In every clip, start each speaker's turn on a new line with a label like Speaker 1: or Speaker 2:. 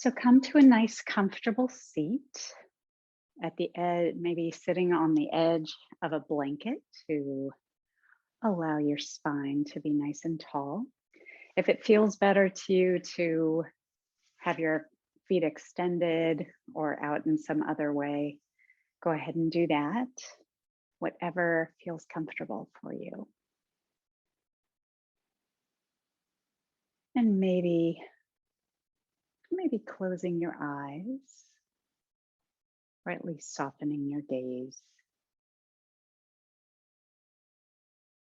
Speaker 1: So come to a nice, comfortable seat at the edge, maybe sitting on the edge of a blanket to allow your spine to be nice and tall. If it feels better to you to have your feet extended or out in some other way, go ahead and do that. Whatever feels comfortable for you. And maybe closing your eyes, or at least softening your gaze.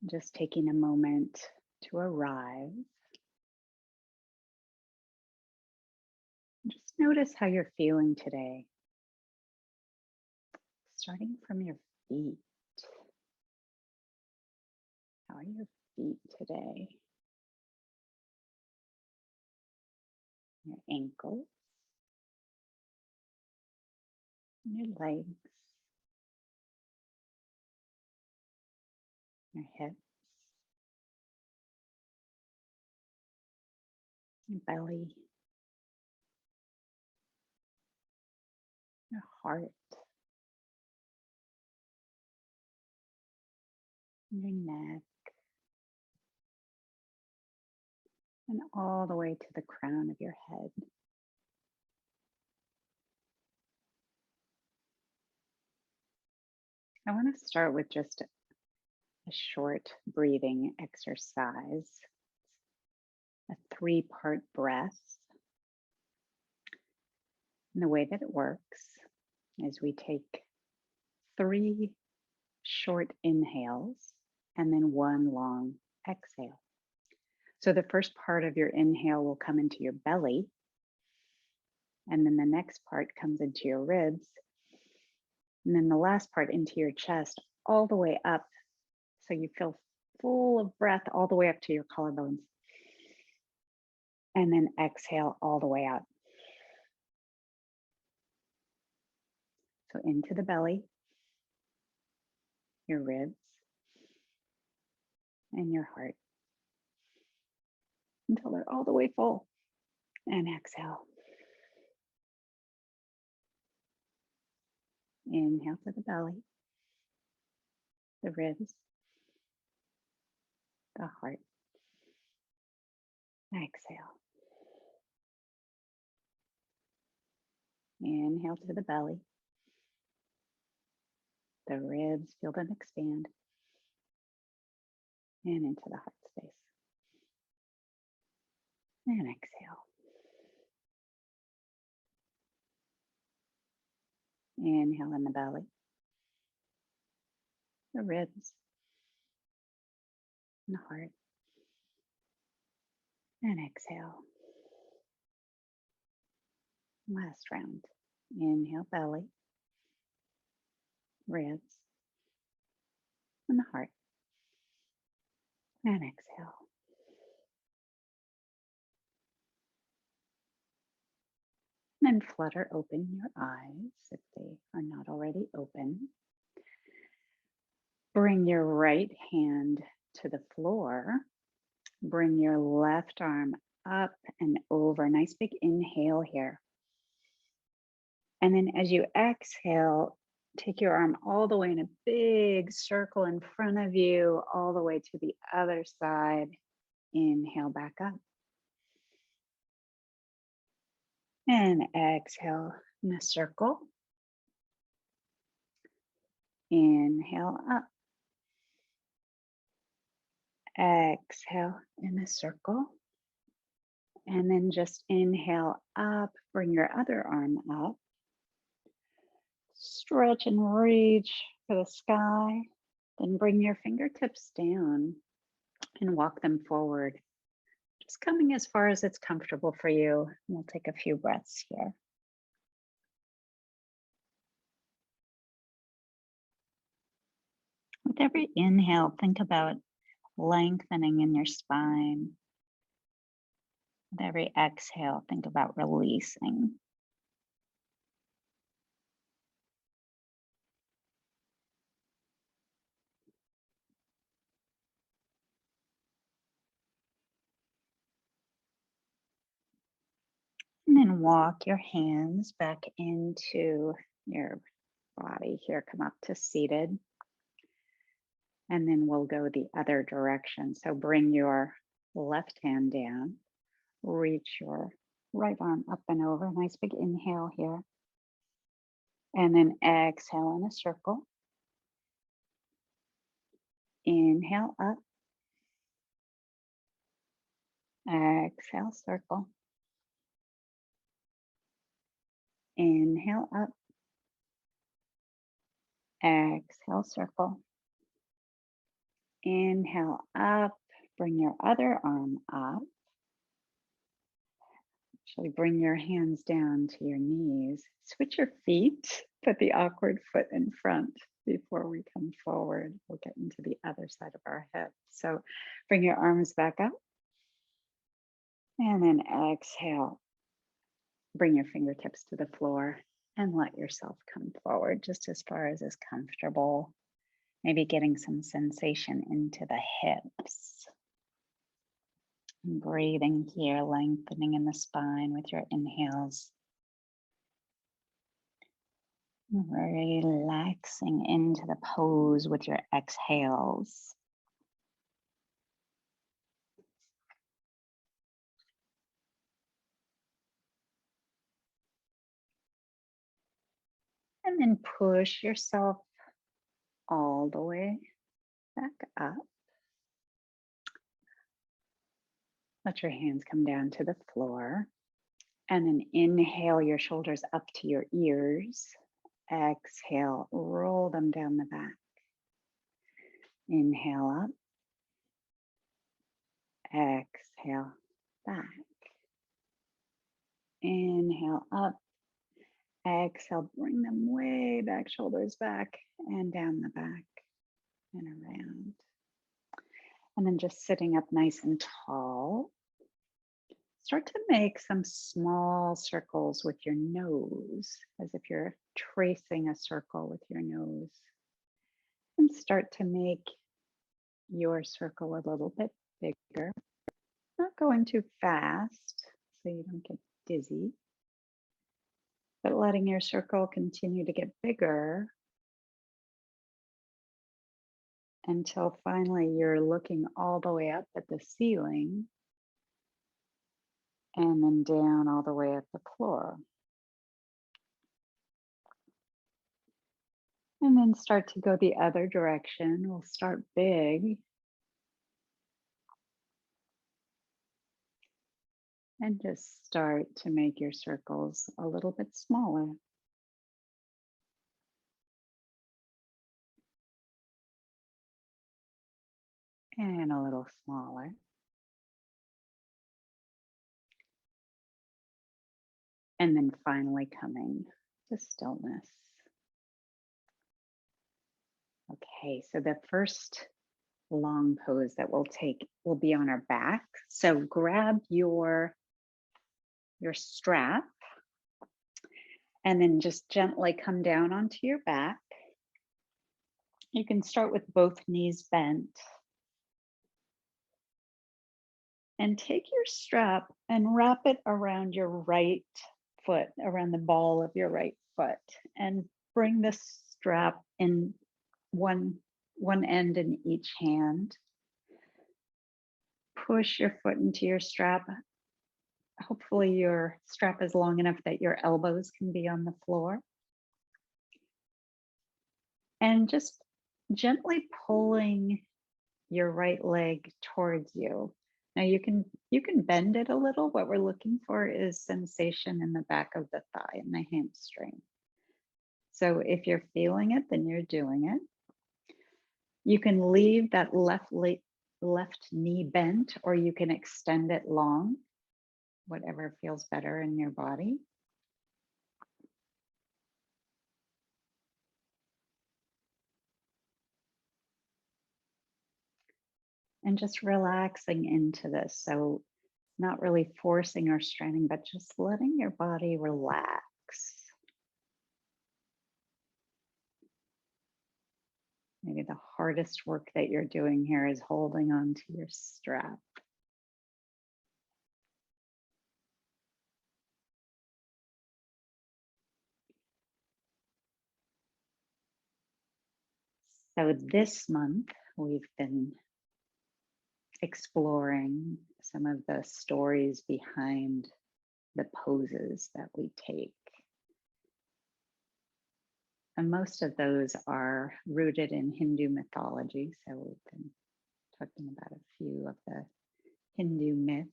Speaker 1: Just taking a moment to arrive. Just notice how you're feeling today. Starting from your feet. How are your feet today? Your ankles, your legs, your hips, your belly, your heart, your neck, and all the way to the crown of your head. I want to start with just a short breathing exercise, a 3-part breath. And the way that it works is we take 3 short inhales and then 1 long exhale. So the first part of your inhale will come into your belly, and then the next part comes into your ribs, and then the last part into your chest, all the way up. So you feel full of breath all the way up to your collarbones. And then exhale all the way out. So into the belly, your ribs, and your heart until they're all the way full. And exhale. Inhale to the belly, the ribs, the heart. Exhale. Inhale to the belly, the ribs, feel them expand, and into the heart space. And exhale. Inhale in the belly, the ribs, and the heart. And exhale. Last round. Inhale, belly, ribs, and the heart. And exhale. And flutter open your eyes if they are not already open. Bring your right hand to the floor. Bring your left arm up and over. Nice big inhale here. And then as you exhale, take your arm all the way in a big circle in front of you, all the way to the other side. Inhale back up. And exhale in a circle. Inhale up. Exhale in a circle. And then just inhale up. Bring your other arm up. Stretch and reach for the sky. Then bring your fingertips down and walk them forward. Just coming as far as it's comfortable for you. We'll take a few breaths here. With every inhale, think about lengthening in your spine. With every exhale, think about releasing. And then walk your hands back into your body here. Come up to seated. And then we'll go the other direction. So bring your left hand down, reach your right arm up and over. Nice big inhale here. And then exhale in a circle. Inhale up. Exhale, circle. Inhale up. Exhale, circle. Inhale up. Bring your other arm up. Actually, bring your hands down to your knees. Switch your feet. Put the awkward foot in front before we come forward. We'll get into the other side of our hip. So bring your arms back up. And then exhale. Bring your fingertips to the floor and let yourself come forward just as far as is comfortable. Maybe getting some sensation into the hips. And breathing here, lengthening in the spine with your inhales. Relaxing into the pose with your exhales. And then push yourself all the way back up. Let your hands come down to the floor. And then inhale your shoulders up to your ears. Exhale, roll them down the back. Inhale up. Exhale, back. Inhale up. Exhale, bring them way back, shoulders back and down the back and around. And then just sitting up nice and tall. Start to make some small circles with your nose, as if you're tracing a circle with your nose. And start to make your circle a little bit bigger. Not going too fast so you don't get dizzy, but letting your circle continue to get bigger until finally you're looking all the way up at the ceiling and then down all the way at the floor. And then start to go the other direction. We'll start big. And just start to make your circles a little bit smaller. And a little smaller. And then finally coming to stillness. Okay, so the first long pose that we'll take will be on our back. So grab your strap and then just gently come down onto your back. You can start with both knees bent. And take your strap and wrap it around your right foot, around the ball of your right foot, and bring the strap in one end in each hand. Push your foot into your strap. Hopefully your strap is long enough that your elbows can be on the floor. And just gently pulling your right leg towards you. Now you can bend it a little. What we're looking for is sensation in the back of the thigh and the hamstring. So if you're feeling it, then you're doing it. You can leave that left knee bent, or you can extend it long, whatever feels better in your body. And just relaxing into this. So not really forcing or straining, but just letting your body relax. Maybe the hardest work that you're doing here is holding on to your strap. So this month, we've been exploring some of the stories behind the poses that we take. And most of those are rooted in Hindu mythology. So we've been talking about a few of the Hindu myths.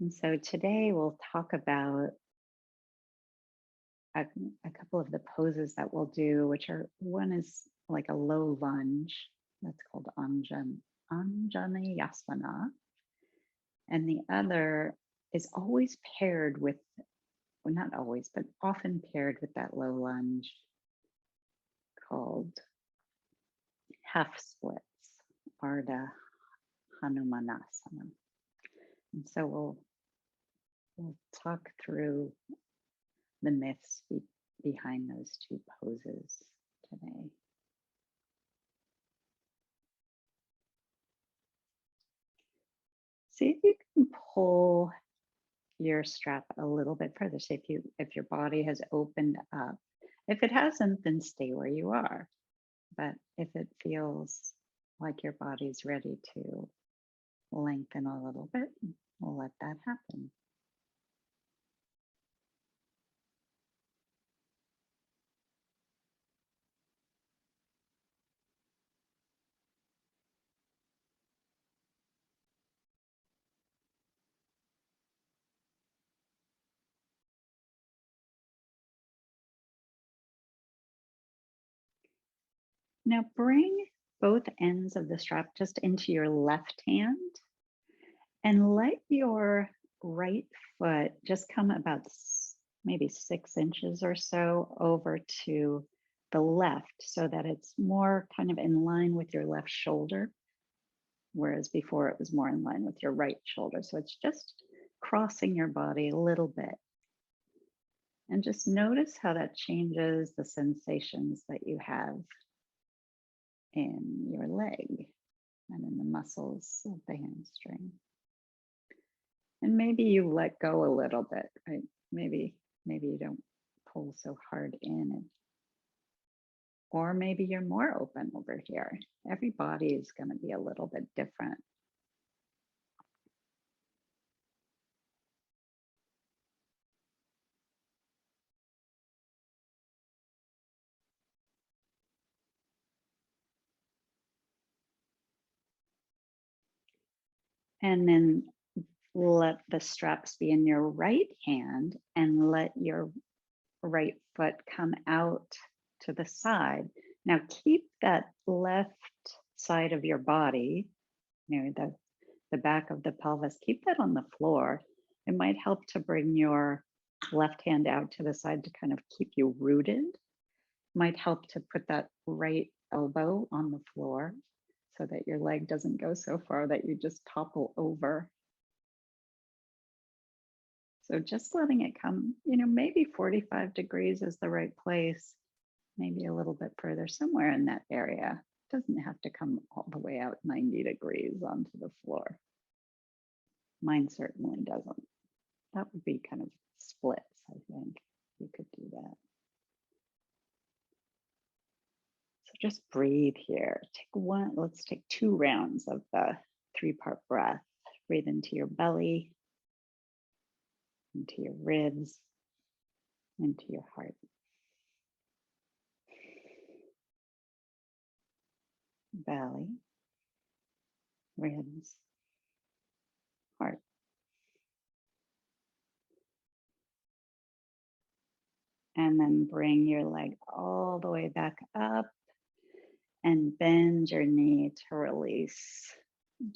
Speaker 1: And so today we'll talk about a couple of the poses that we'll do, which are one is like a low lunge, that's called Anjaneyasana. And the other is always paired with, well, not always, but often paired with that low lunge called half splits, Ardha Hanumanasana. And so we'll talk through the myths behind those two poses today. See if you can pull your strap a little bit further. So if your body has opened up. If it hasn't, then stay where you are. But if it feels like your body's ready to lengthen a little bit, we'll let that happen. Now bring both ends of the strap just into your left hand and let your right foot just come about maybe 6 inches or so over to the left so that it's more kind of in line with your left shoulder, whereas before it was more in line with your right shoulder. So it's just crossing your body a little bit. And just notice how that changes the sensations that you have in your leg and in the muscles of the hamstring. And maybe you let go a little bit, right? Maybe you don't pull so hard in. Or maybe you're more open over here. Every body is going to be a little bit different. And then let the straps be in your right hand and let your right foot come out to the side. Now keep that left side of your body, the back of the pelvis, keep that on the floor. It might help to bring your left hand out to the side to kind of keep you rooted. Might help to put that right elbow on the floor so that your leg doesn't go so far that you just topple over. So just letting it come, maybe 45 degrees is the right place, maybe a little bit further, somewhere in that area. It doesn't have to come all the way out 90 degrees onto the floor. Mine certainly doesn't. That would be kind of splits, I think. You could do that. So just breathe here. Let's take 2 rounds of the 3-part breath. Breathe into your belly, into your ribs, into your heart. Belly, ribs, heart. And then bring your leg all the way back up and bend your knee to release.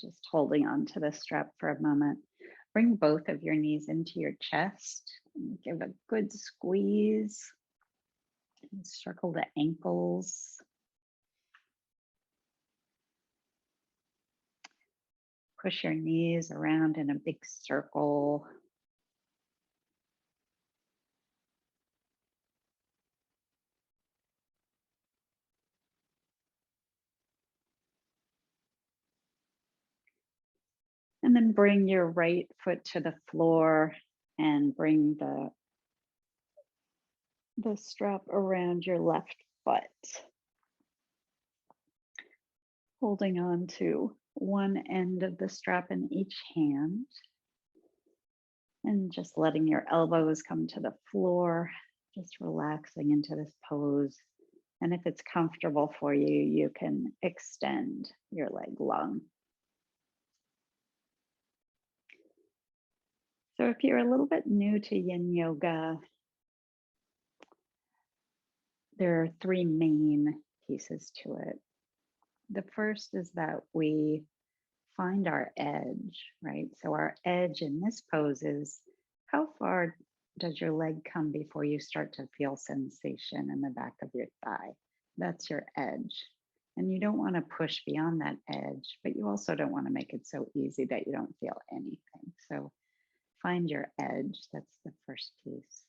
Speaker 1: Just holding on to the strap for a moment. Bring both of your knees into your chest. Give a good squeeze. Circle the ankles. Push your knees around in a big circle. And then bring your right foot to the floor and bring the strap around your left foot. Holding on to one end of the strap in each hand and just letting your elbows come to the floor, just relaxing into this pose. And if it's comfortable for you, you can extend your leg long. So if you're a little bit new to yin yoga, there are three main pieces to it. The first is that we find our edge, right? So our edge in this pose is how far does your leg come before you start to feel sensation in the back of your thigh? That's your edge. And you don't want to push beyond that edge, but you also don't want to make it so easy that you don't feel anything. So find your edge. That's the first piece.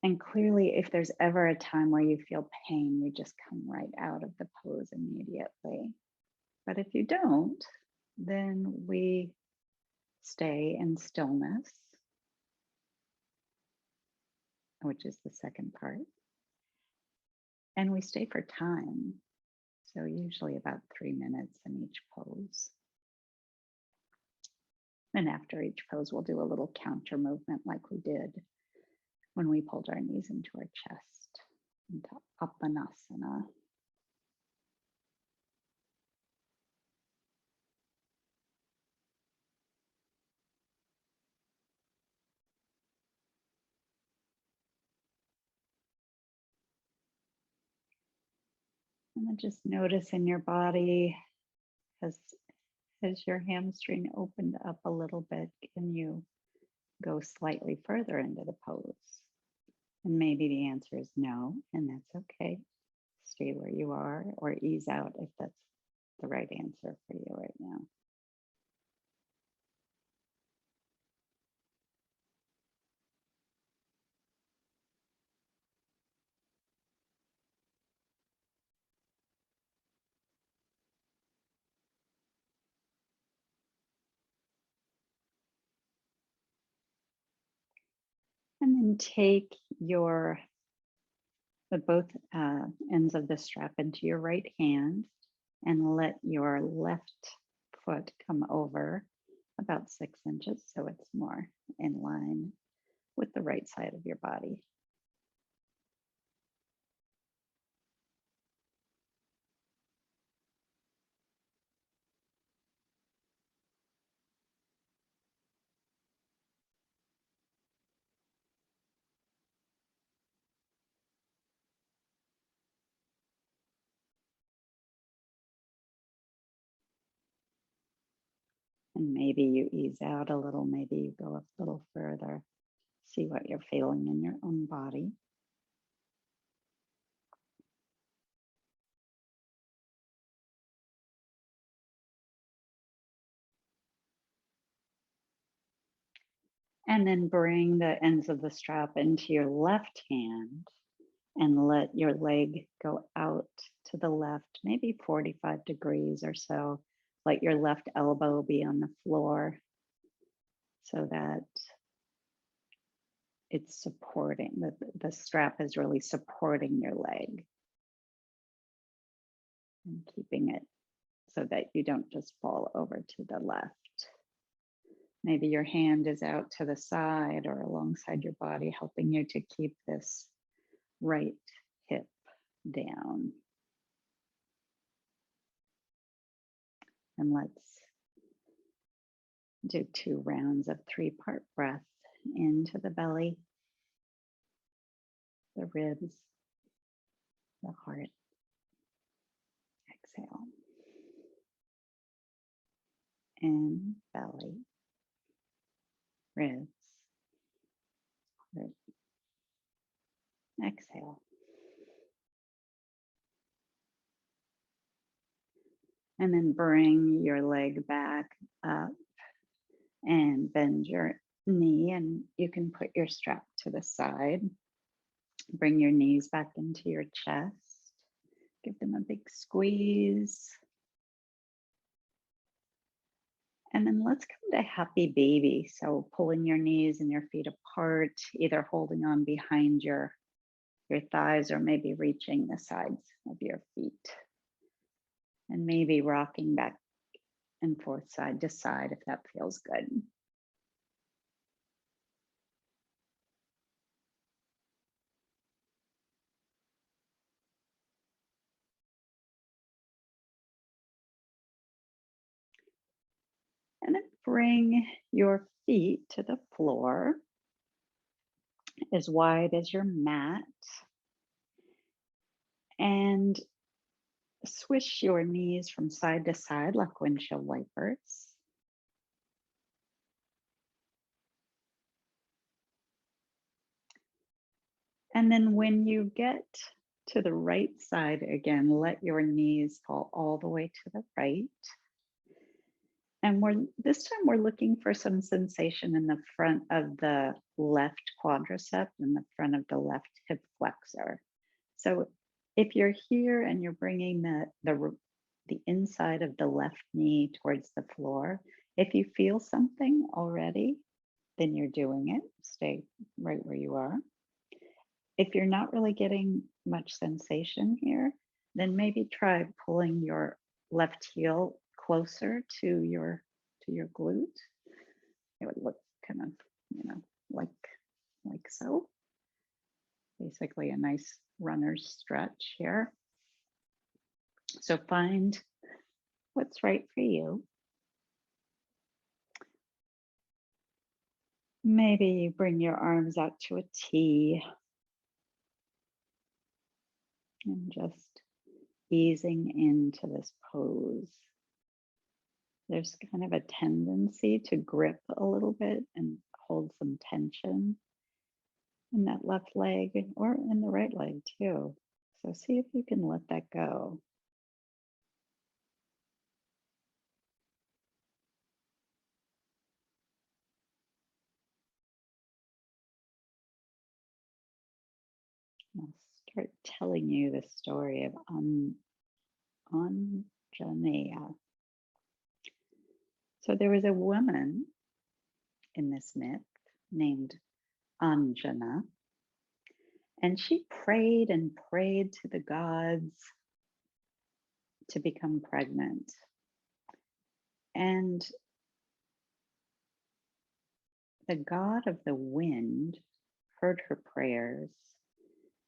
Speaker 1: And clearly, if there's ever a time where you feel pain, you just come right out of the pose immediately. But if you don't, then we stay in stillness, which is the second part. And we stay for time. So usually about 3 minutes in each pose. And after each pose, we'll do a little counter movement like we did when we pulled our knees into our chest, into Apanasana. And then just notice in your body, has your hamstring opened up a little bit? Can you go slightly further into the pose? And maybe the answer is no, and that's okay. Stay where you are or ease out if that's the right answer for you right now. And then take your both ends of the strap into your right hand and let your left foot come over about 6 inches so it's more in line with the right side of your body. And maybe you ease out a little, maybe you go a little further. See what you're feeling in your own body. And then bring the ends of the strap into your left hand and let your leg go out to the left, maybe 45 degrees or so. Let your left elbow be on the floor so that it's supporting, the strap is really supporting your leg and keeping it so that you don't just fall over to the left. Maybe your hand is out to the side or alongside your body, helping you to keep this right hip down. And let's do 2 rounds of 3-part breath into the belly, the ribs, the heart. Exhale. In, belly, ribs, heart. Exhale. And then bring your leg back up and bend your knee, and you can put your strap to the side. Bring your knees back into your chest. Give them a big squeeze. And then let's come to happy baby. So pulling your knees and your feet apart, either holding on behind your Your thighs are maybe reaching the sides of your feet and maybe rocking back and forth side to side if that feels good. And then bring your feet to the floor as wide as your mat and swish your knees from side to side like windshield wipers. And then when you get to the right side again, let your knees fall all the way to the right. And this time we're looking for some sensation in the front of the left quadricep and the front of the left hip flexor. So if you're here and you're bringing the inside of the left knee towards the floor, if you feel something already, then you're doing it. Stay right where you are. If you're not really getting much sensation here, then maybe try pulling your left heel closer to your glute. It would look kind of, like so. Basically a nice runner's stretch here. So find what's right for you. Maybe you bring your arms out to a T and just easing into this pose. There's kind of a tendency to grip a little bit and hold some tension in that left leg or in the right leg too. So see if you can let that go. I'll start telling you the story of Anjaneya. So there was a woman in this myth named Anjana, and she prayed and prayed to the gods to become pregnant. And the god of the wind heard her prayers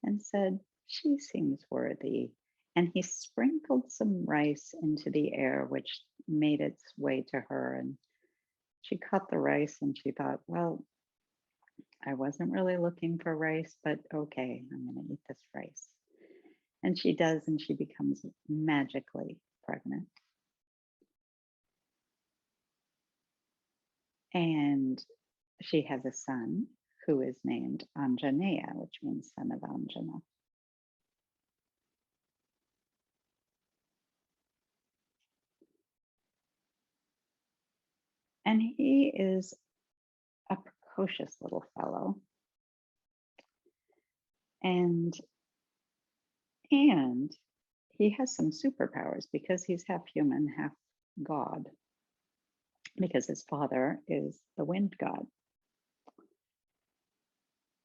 Speaker 1: and said, "She seems worthy." And he sprinkled some rice into the air, which made its way to her. And she caught the rice and she thought, well, I wasn't really looking for rice, but okay, I'm going to eat this rice. And she does, and she becomes magically pregnant. And she has a son who is named Anjaneya, which means son of Anjana. And he is a precocious little fellow. And he has some superpowers because he's half human, half god, because his father is the wind god.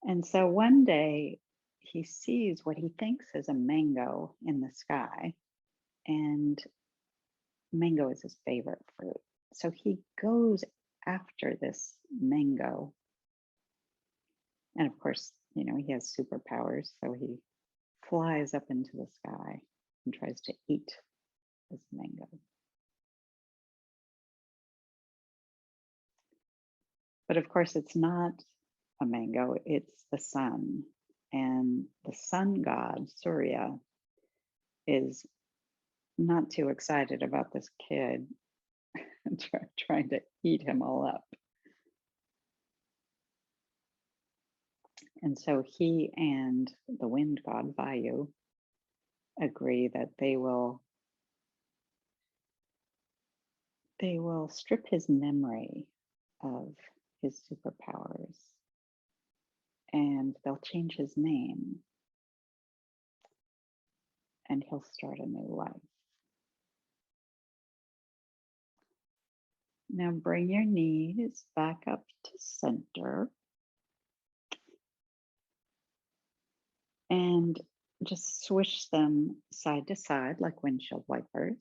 Speaker 1: And so one day he sees what he thinks is a mango in the sky, and mango is his favorite fruit. So he goes after this mango. And of course, he has superpowers. So he flies up into the sky and tries to eat this mango. But of course, it's not a mango, it's the sun. And the sun god, Surya, is not too excited about this kid trying to eat him all up. And so he and the wind god, Vayu, agree that they will strip his memory of his superpowers and they'll change his name and he'll start a new life. Now bring your knees back up to center and just swish them side to side like windshield wipers.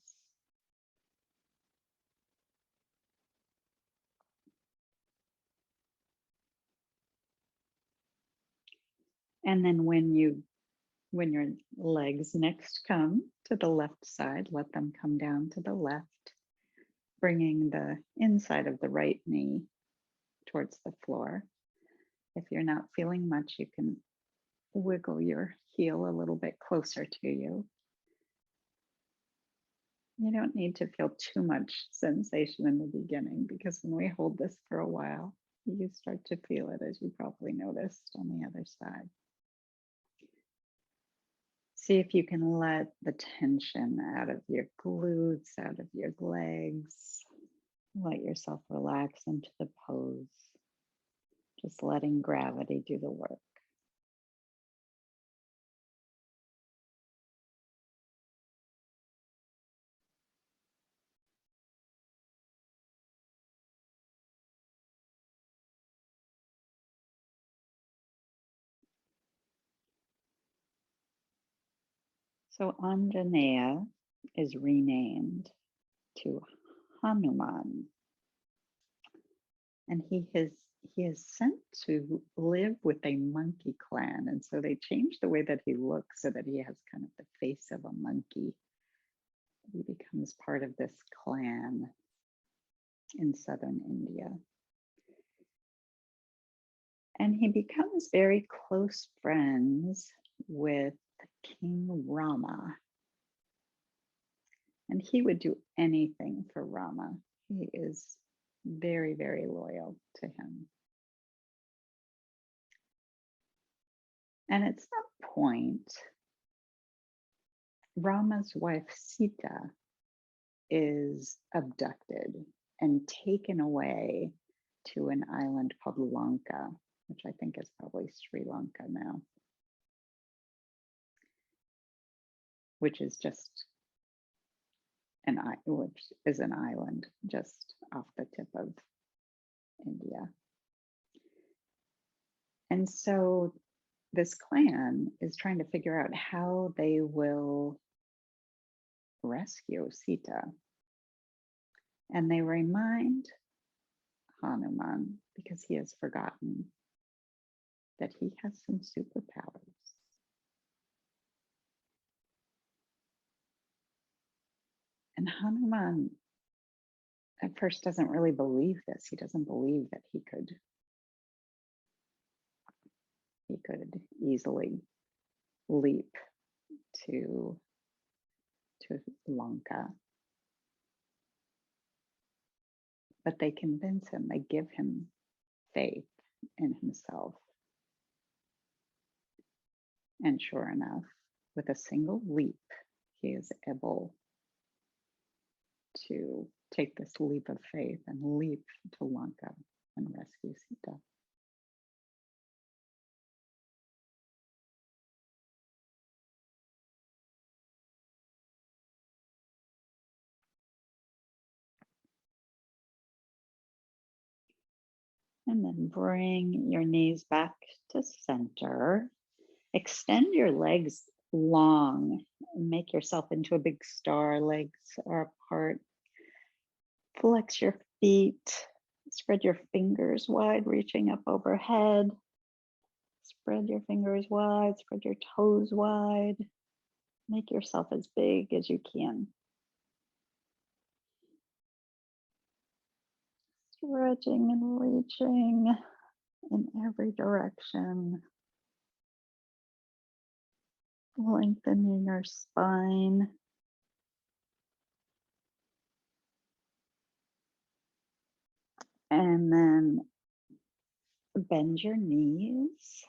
Speaker 1: And then when your legs next come to the left side, let them come down to the left, bringing the inside of the right knee towards the floor. If you're not feeling much, you can wiggle your heel a little bit closer to you. You don't need to feel too much sensation in the beginning, because when we hold this for a while, you start to feel it, as you probably noticed on the other side. See if you can let the tension out of your glutes, out of your legs. Let yourself relax into the pose, just letting gravity do the work. So Anjaneya is renamed to Hanuman, and he is sent to live with a monkey clan, and so they changed the way that he looks so that he has kind of the face of a monkey. He becomes part of this clan in southern India. And he becomes very close friends with King Rama. And he would do anything for Rama. He is very, very loyal to him. And at some point, Rama's wife Sita is abducted and taken away to an island called Lanka, which I think is probably Sri Lanka now, which is an island just off the tip of India. And so this clan is trying to figure out how they will rescue Sita. And they remind Hanuman, because he has forgotten, that he has some superpowers. And Hanuman at first doesn't really believe this. He doesn't believe that he could easily leap to Lanka. But they convince him, they give him faith in himself. And sure enough, with a single leap, he is able to take this leap of faith and leap to Lanka and rescue Sita. And then bring your knees back to center. Extend your legs long. Make yourself into a big star. Legs are apart. Flex your feet. Spread your fingers wide, reaching up overhead. Spread your fingers wide. Spread your toes wide. Make yourself as big as you can. Stretching and reaching in every direction. Lengthening your spine. And then bend your knees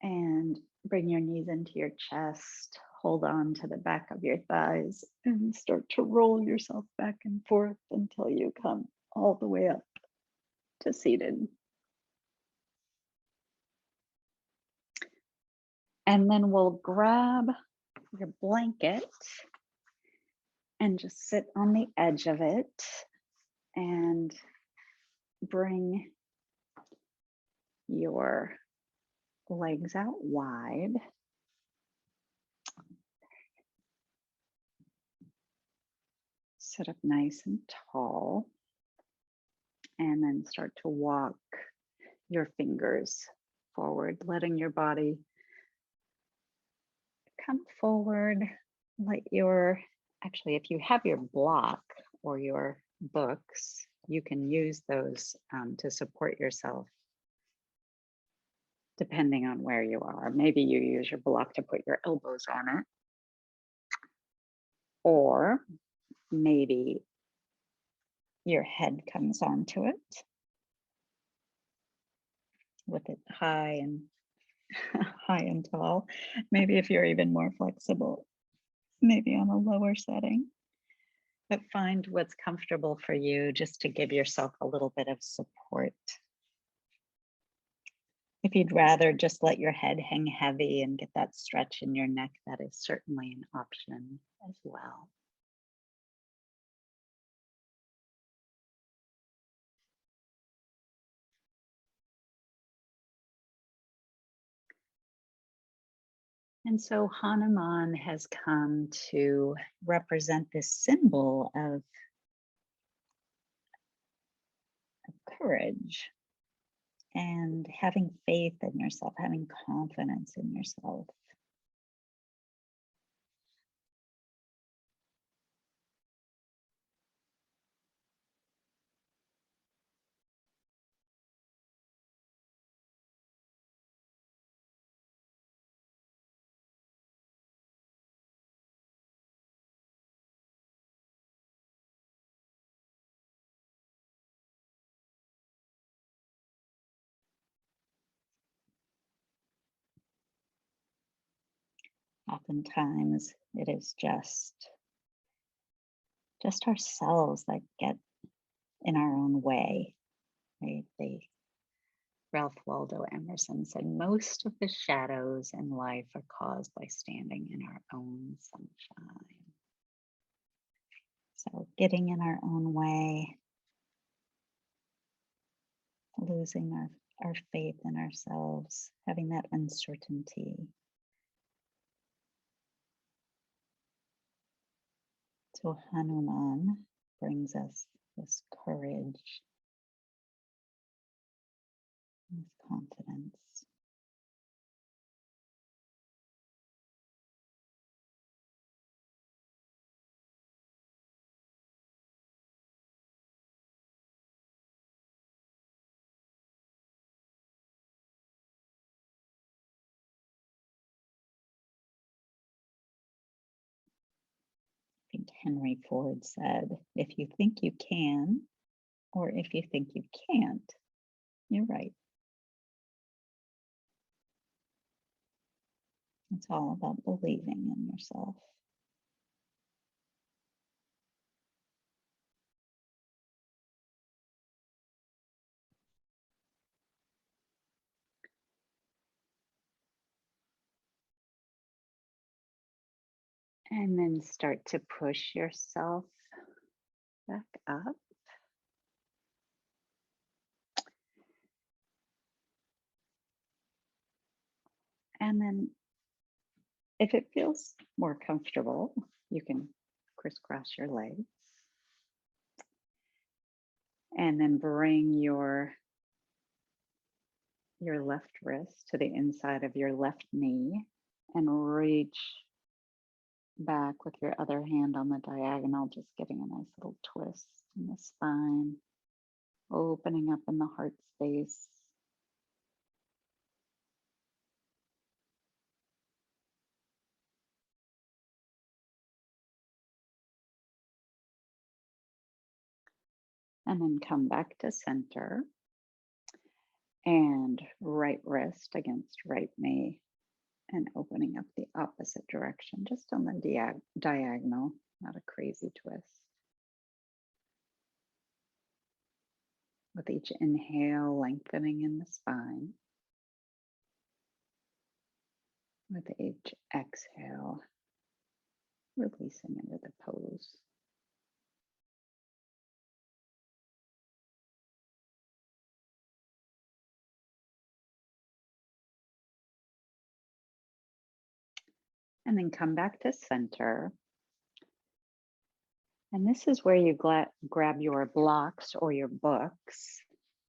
Speaker 1: and bring your knees into your chest. Hold on to the back of your thighs and start to roll yourself back and forth until you come all the way up to seated. And then we'll grab your blanket and just sit on the edge of it and bring your Legs out wide. Sit up nice and tall. And then start to walk your fingers forward, letting your body come forward. Actually, if you have your block or your books, you can use those to support yourself depending on where you are. Maybe you use your block to put your elbows on it, or maybe your head comes onto it with it high and high and tall. Maybe if you're even more flexible, maybe on a lower setting. But find what's comfortable for you just to give yourself a little bit of support. If you'd rather just let your head hang heavy and get that stretch in your neck, that is certainly an option as well. And so Hanuman has come to represent this symbol of courage and having faith in yourself, having confidence in yourself. Oftentimes it is just ourselves that get in our own way, right? Ralph Waldo Emerson said, most of the shadows in life are caused by standing in our own sunshine. So getting in our own way, losing our faith in ourselves, having that uncertainty. So Hanuman brings us this courage, this confidence. I think Henry Ford said, if you think you can, or if you think you can't, you're right. It's all about believing in yourself. And then start to push yourself back up. And then if it feels more comfortable, you can crisscross your legs. And then bring your left wrist to the inside of your left knee and reach back with your other hand on the diagonal, just getting a nice little twist in the spine, opening up in the heart space. And then come back to center and right wrist against right knee and opening up the opposite direction, just on the diagonal, not a crazy twist. With each inhale, lengthening in the spine. With each exhale, releasing into the pose. And then come back to center. And this is where you grab your blocks or your books.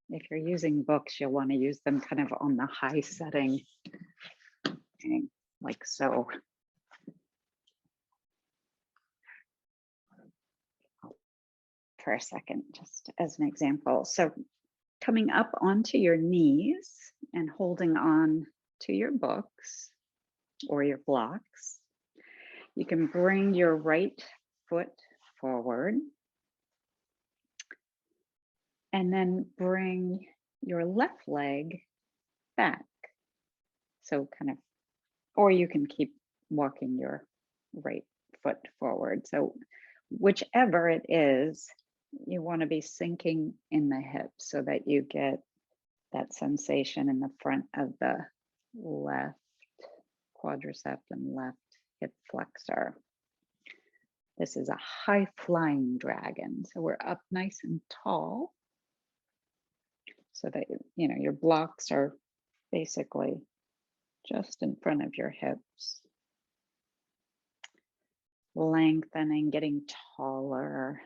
Speaker 1: If you're using books, you'll want to use them kind of on the high setting, like so. For a second, just as an example. So coming up onto your knees and holding on to your books or your blocks, you can bring your right foot forward and then bring your left leg back. So kind of, or you can keep walking your right foot forward. So whichever it is, you want to be sinking in the hips so that you get that sensation in the front of the left quadricep and left hip flexor. This is a high flying dragon. So we're up nice and tall so that, you know, your blocks are basically just in front of your hips. Lengthening, getting taller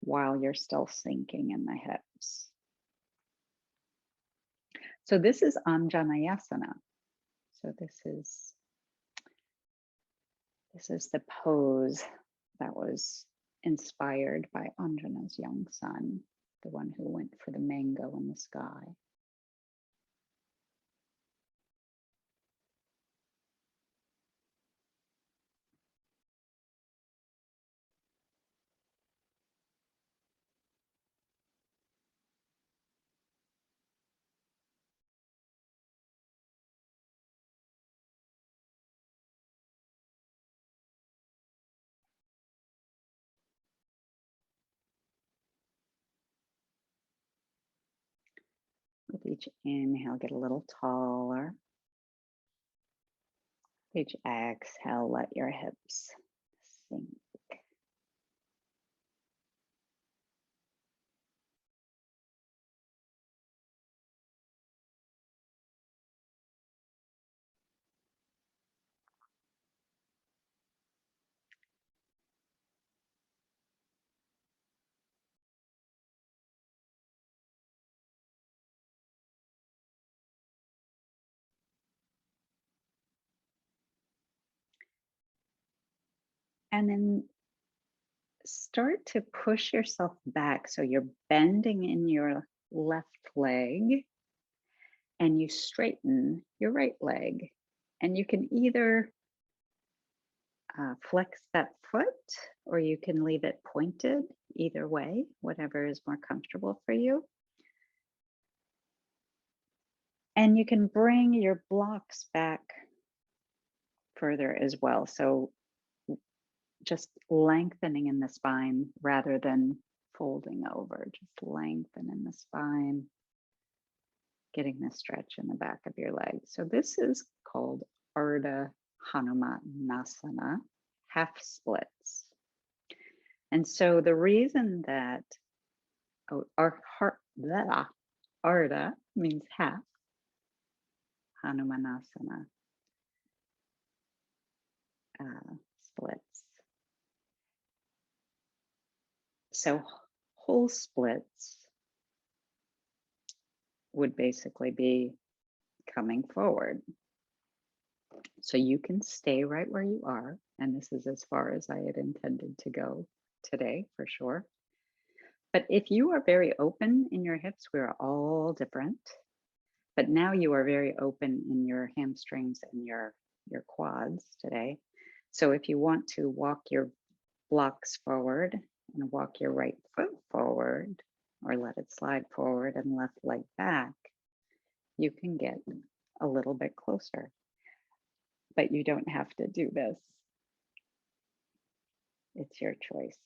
Speaker 1: while you're still sinking in the hips. So this is Anjaneyasana. So this is the pose that was inspired by Anjana's young son, the one who went for the mango in the sky. With each inhale, get a little taller. Each exhale, let your hips sink. And then start to push yourself back. So you're bending in your left leg and you straighten your right leg. And you can either flex that foot or you can leave it pointed, either way, whatever is more comfortable for you. And you can bring your blocks back further as well. So just lengthening in the spine rather than folding over, just lengthen in the spine, getting the stretch in the back of your leg. So this is called Ardha Hanumanasana, half splits. And so the reason that Ardha means half, Hanumanasana splits. So whole splits would basically be coming forward. So you can stay right where you are. And this is as far as I had intended to go today, for sure. But if you are very open in your hips, we're all different. But now you are very open in your hamstrings and your quads today. So if you want to walk your blocks forward and walk your right foot forward, or let it slide forward and left leg back, you can get a little bit closer. But you don't have to do this. It's your choice.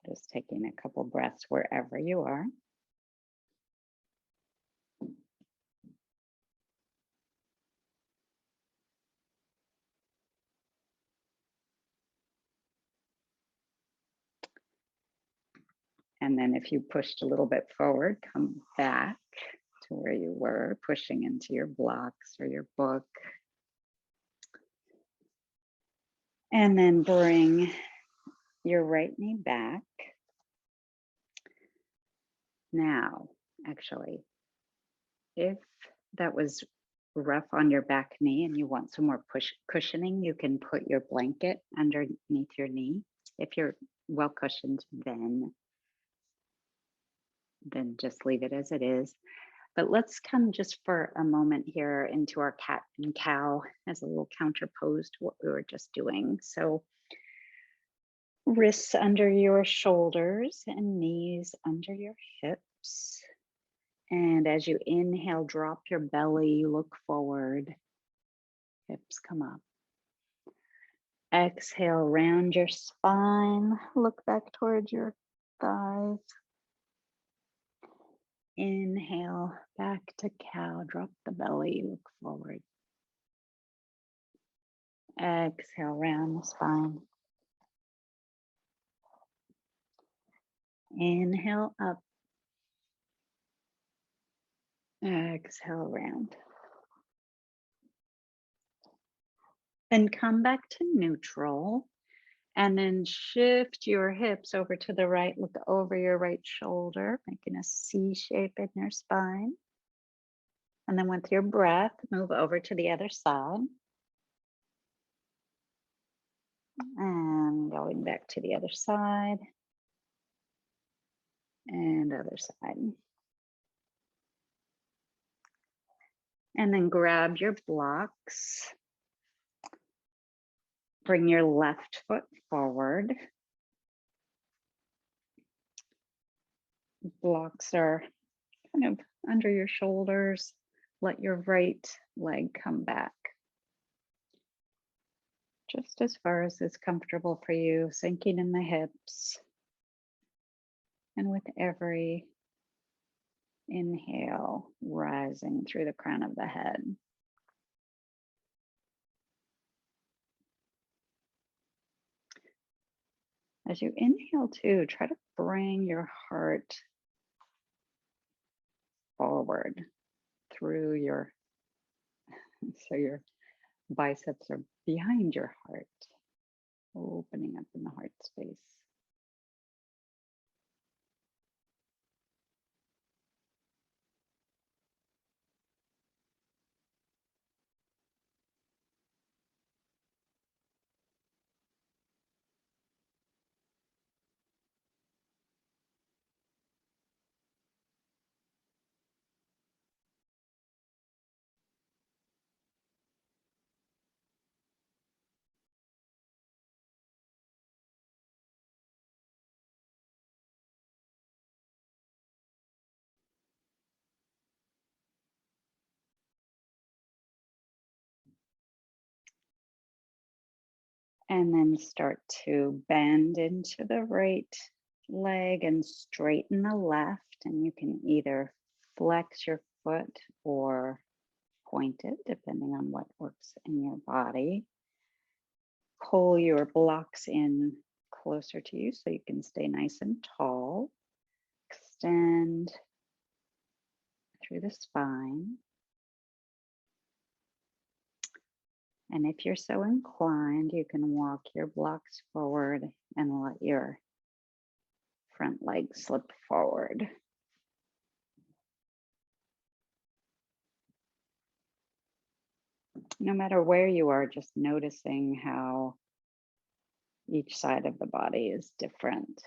Speaker 1: Just taking a couple breaths wherever you are. And then if you pushed a little bit forward, come back to where you were, pushing into your blocks or your book. And then bring your right knee back. Now, actually, if that was rough on your back knee and you want some more cushioning, you can put your blanket underneath your knee. If you're well cushioned, then just leave it as it is. But let's come just for a moment here into our cat and cow as a little counterpose to what we were just doing. So wrists under your shoulders and knees under your hips. And as you inhale, drop your belly, look forward, hips come up. Exhale, round your spine, look back towards your thighs. Inhale, back to cow, drop the belly, look forward. Exhale, round the spine. Inhale up. Exhale, round. Then come back to neutral. And then shift your hips over to the right. Look over your right shoulder, making a C shape in your spine. And then with your breath, move over to the other side. And going back to the other side. And other side. And then grab your blocks. Bring your left foot forward. Blocks are kind of under your shoulders. Let your right leg come back. Just as far as is comfortable for you, sinking in the hips. And with every inhale, rising through the crown of the head. As you inhale too, try to bring your heart forward through your, so your biceps are behind your heart, opening up in the heart space. And then start to bend into the right leg and straighten the left. And you can either flex your foot or point it, depending on what works in your body. Pull your blocks in closer to you so you can stay nice and tall. Extend through the spine. And if you're so inclined, you can walk your blocks forward and let your front leg slip forward. No matter where you are, just noticing how each side of the body is different.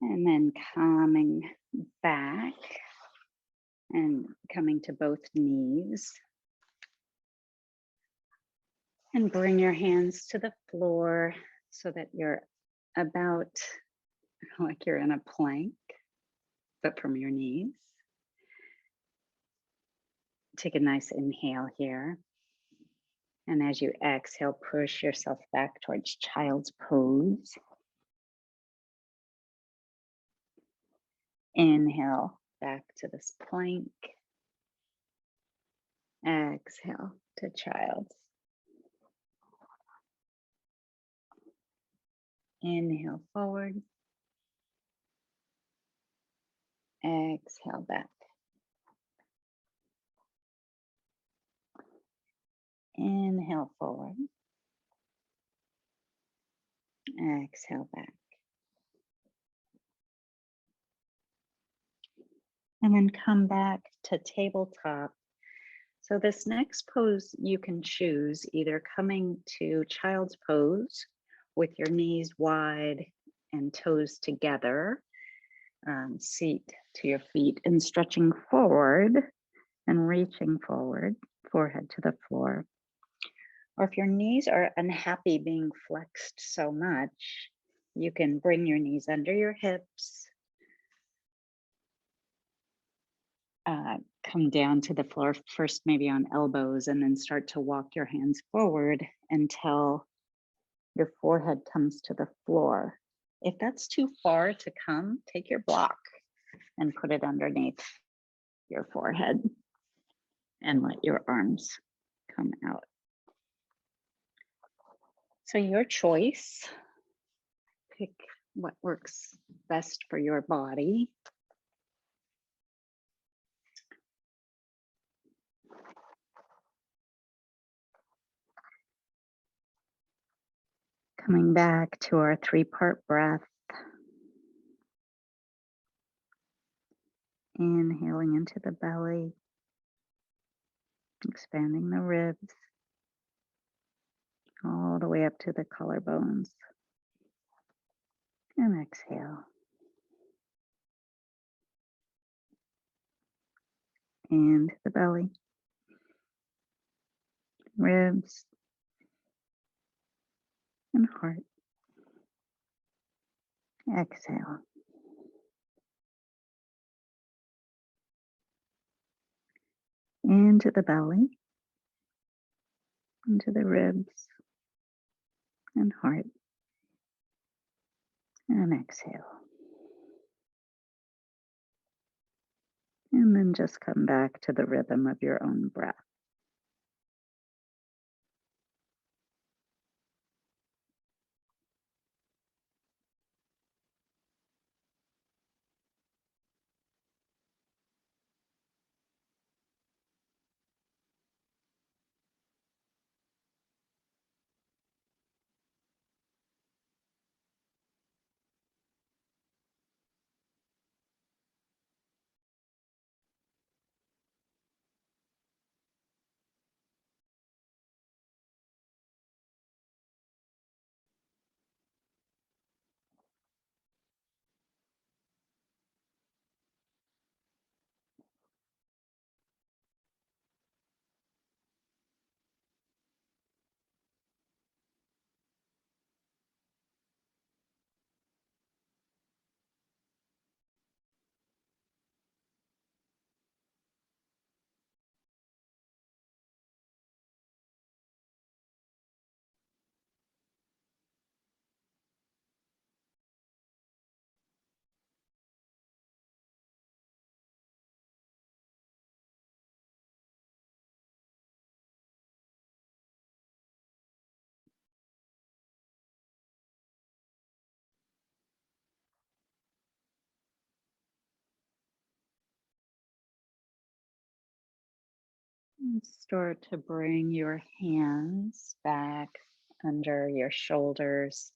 Speaker 1: And then coming back and coming to both knees. And bring your hands to the floor so that you're about like you're in a plank, but from your knees. Take a nice inhale here. And as you exhale, push yourself back towards child's pose. Inhale, back to this plank. Exhale to child's. Inhale forward. Exhale back. Inhale forward. Exhale back. And then come back to tabletop. So this next pose you can choose either coming to child's pose with your knees wide and toes together, seat to your feet and stretching forward and reaching forward, forehead to the floor. Or if your knees are unhappy being flexed so much, you can bring your knees under your hips, come down to the floor first, maybe on elbows, and then start to walk your hands forward until your forehead comes to the floor. If that's too far to come, take your block and put it underneath your forehead and let your arms come out. So your choice, pick what works best for your body. Coming back to our 3-part breath. Inhaling into the belly, expanding the ribs, all the way up to the collarbones. And exhale. Into the belly, ribs, and heart. Exhale. Into the belly, into the ribs and heart. And exhale. And then just come back to the rhythm of your own breath. And start to bring your hands back under your shoulders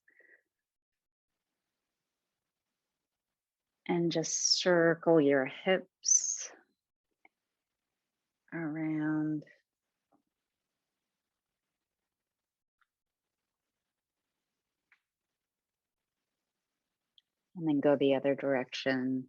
Speaker 1: and just circle your hips around. And then go the other direction.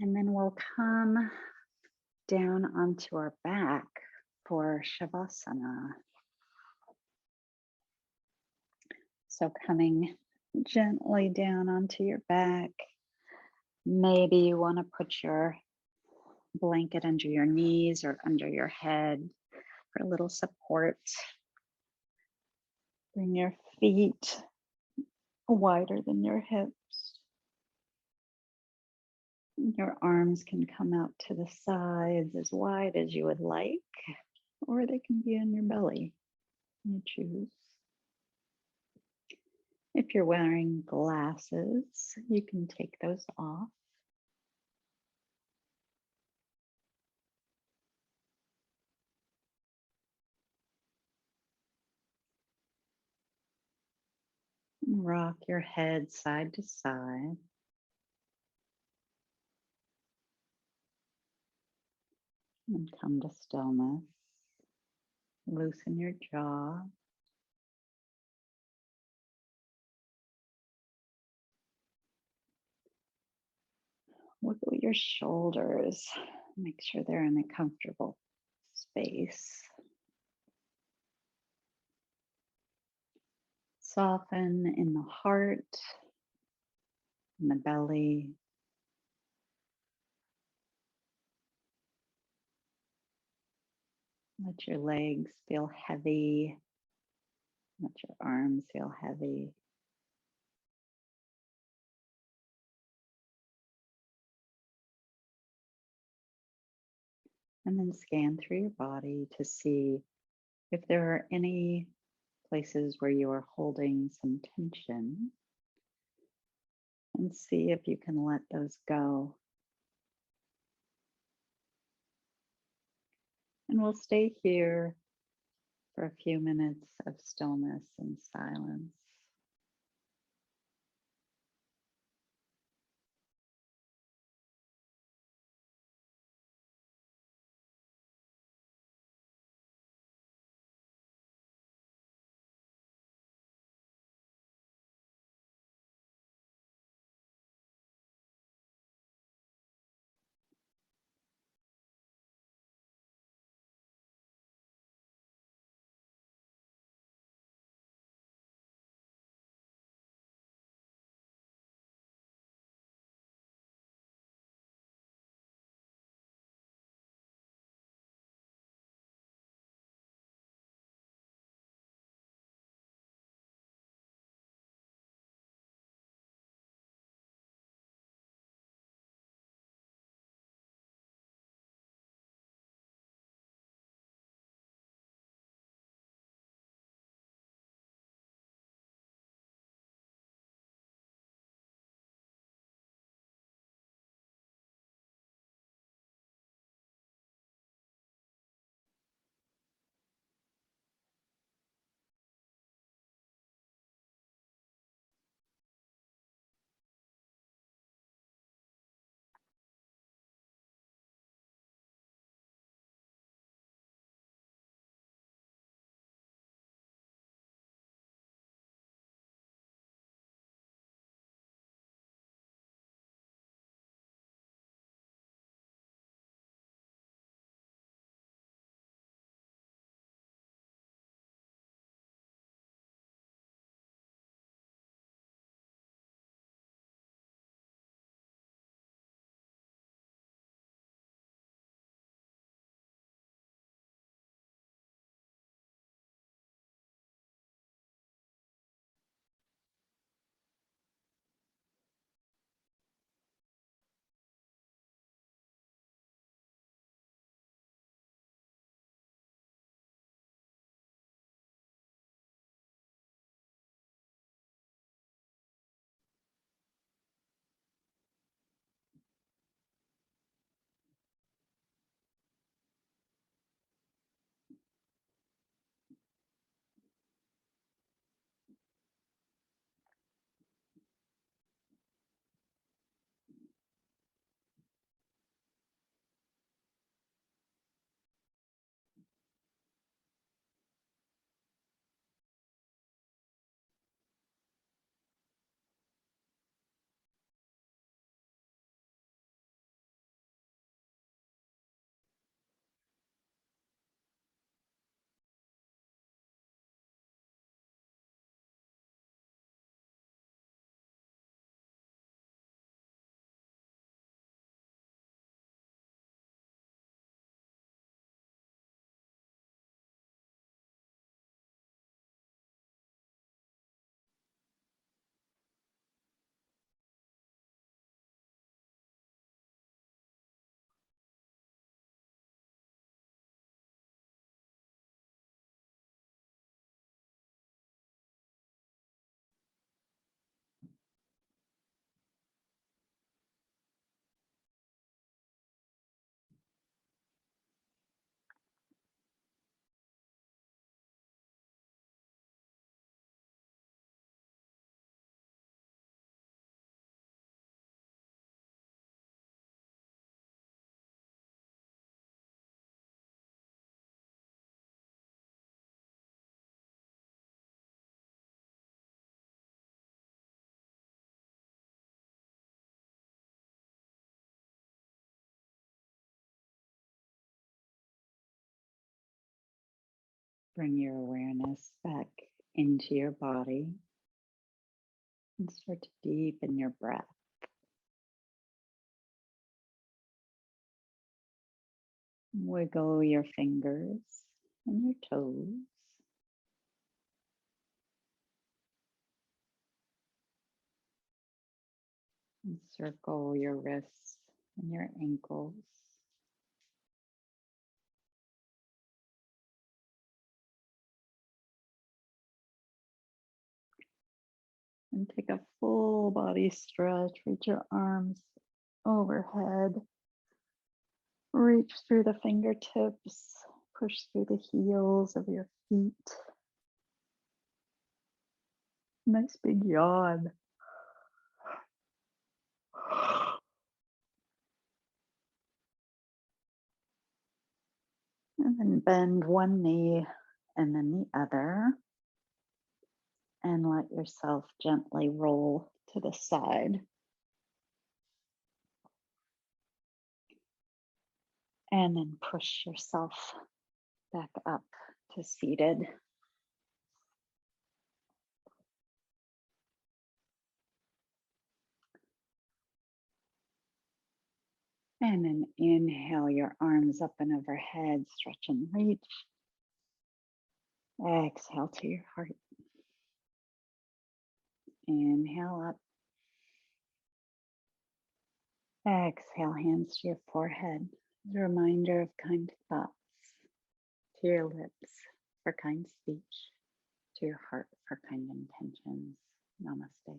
Speaker 1: And then we'll come down onto our back for Shavasana. So coming gently down onto your back. Maybe you want to put your blanket under your knees or under your head for a little support. Bring your feet wider than your hips. Your arms can come out to the sides as wide as you would like, or they can be on your belly. You choose. If you're wearing glasses, you can take those off. And rock your head side to side. And come to stillness. Loosen your jaw. Wiggle your shoulders. Make sure they're in a comfortable space. Soften in the heart, in the belly. Let your legs feel heavy. Let your arms feel heavy. And then scan through your body to see if there are any places where you are holding some tension, and see if you can let those go. And we'll stay here for a few minutes of stillness and silence. Bring your awareness back into your body and start to deepen your breath. Wiggle your fingers and your toes. And circle your wrists and your ankles. And take a full body stretch. Reach your arms overhead. Reach through the fingertips. Push through the heels of your feet. Nice big yawn. And then bend one knee and then the other. And let yourself gently roll to the side. And then push yourself back up to seated. And then inhale your arms up and overhead, stretch and reach. Exhale to your heart. Inhale up. Exhale, hands to your forehead. A reminder of kind thoughts. To your lips for kind speech. To your heart for kind intentions. Namaste.